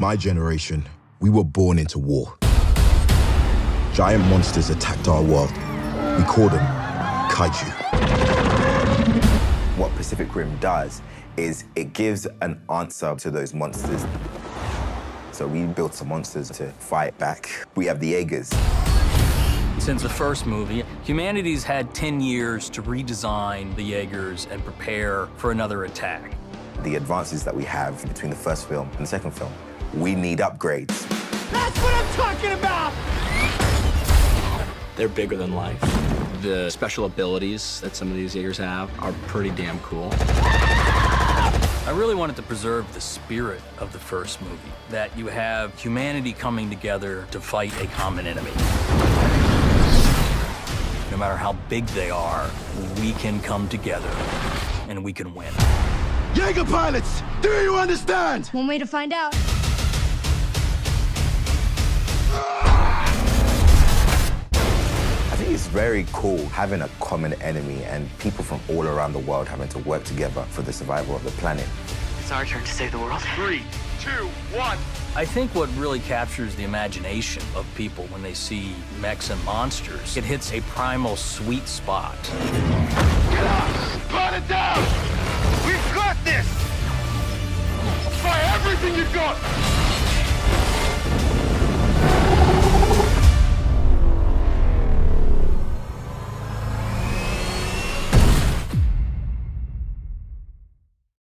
My generation, we were born into war. Giant monsters attacked our world. We call them kaiju. What Pacific Rim does is it gives an answer to those monsters. So we built some monsters to fight back. We have the Jaegers. Since the first movie, humanity's had 10 years to redesign the Jaegers and prepare for another attack. The advances that we have between the first film and the second film, we need upgrades. That's what I'm talking about! They're bigger than life. The special abilities that some of these Jaegers have are pretty damn cool. I really wanted to preserve the spirit of the first movie, that you have humanity coming together to fight a common enemy. No matter how big they are, we can come together and we can win. Jaeger pilots, do you understand? One way to find out. I think it's very cool having a common enemy and people from all around the world having to work together for the survival of the planet. It's our turn to save the world. 3, 2, 1. I think what really captures the imagination of people when they see mechs and monsters, it hits a primal sweet spot. Get up! Burn it down! We've got this! Try everything you've got!